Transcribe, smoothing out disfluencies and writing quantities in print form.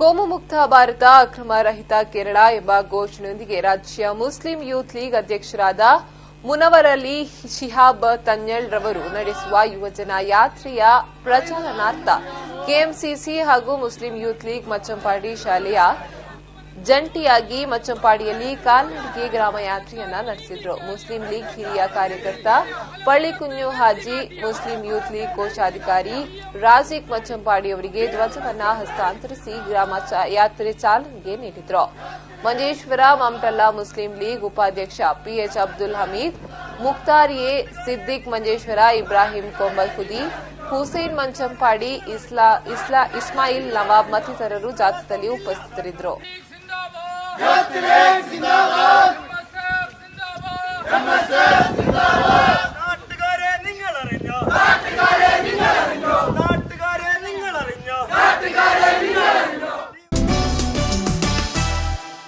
ಕೋಮು ಮುಕ್ತ ಭಾರತ ಅಕ್ರಮ ರಹಿತ ಕೇರಳ ಎಂಬ ಘೋಷಣೆಯೊಂದಿಗೆ ರಾಜ್ಯ ಮುಸ್ಲಿಂ ಯೂತ್ ಲೀಗ್ ಅಧ್ಯಕ್ಷರಾದ ಮುನವರಲಿ ಶಿಹಾಬ್ ತನ್ಯಳ್ ರವರು ನಡೆಸುವ ಯುವಜನ ಯಾತ್ರೆಯ ಪ್ರಚಾರಣಾರ್ಥ ಕೆಎಂಸಿಸಿ ಹಾಗೂ ಮುಸ್ಲಿಂ ಯೂತ್ ಲೀಗ್ ಮಚ್ಚಂಪಾಡಿ ಶಾಲೆಯ ಜಂಟಿಯಾಗಿ ಮಚ್ಚಂಪಾಡಿಯಲ್ಲಿ ಕಾಲ್ನಡಿಗೆ ಗ್ರಾಮ ಯಾತ್ರೆಯನ್ನ ನಡೆಸಿದ್ರು. ಮುಸ್ಲಿಂ ಲೀಗ್ ಹಿರಿಯ ಕಾರ್ಯಕರ್ತ ಪಳ್ಳಿಕುಂಜು ಹಾಜಿ, ಮುಸ್ಲಿಂ ಯೂತ್ ಲೀಗ್ ಕೋಶಾಧಿಕಾರಿ ರಾಜಿಕ್ ಮಚ್ಚಂಪಾಡಿ ಅವರಿಗೆ ಧ್ವಜವನ್ನ ಹಸ್ತಾಂತರಿಸಿ ಗ್ರಾಮ ಯಾತ್ರೆ ಚಾಲನೆಗೆ ನೀಡಿದ್ರು. ಮಂಜೇಶ್ವರ ಮಮಟಲ್ಲಾ ಮುಸ್ಲಿಂ ಲೀಗ್ ಉಪಾಧ್ಯಕ್ಷ ಪಿಎಚ್ ಅಬ್ದುಲ್ ಹಮೀದ್, ಮುಕ್ತಾರ್ ಎ ಸಿದ್ದಿಕ್ ಮಂಜೇಶ್ವರ, ಇಬ್ರಾಹಿಂ ಕೊಂಬಲ್ಖುದಿ, ಹುಸೇನ್ ಮಂಚಂಪಾಡಿ, ಇಸ್ಮಾಯಿಲ್ ನವಾಬ್ ಮತ್ತಿತರರು ಜಾಥಾದಲ್ಲಿ ಉಪಸ್ಥಿತರಿದ್ದರು. जिंदाबाद जिंदाबाद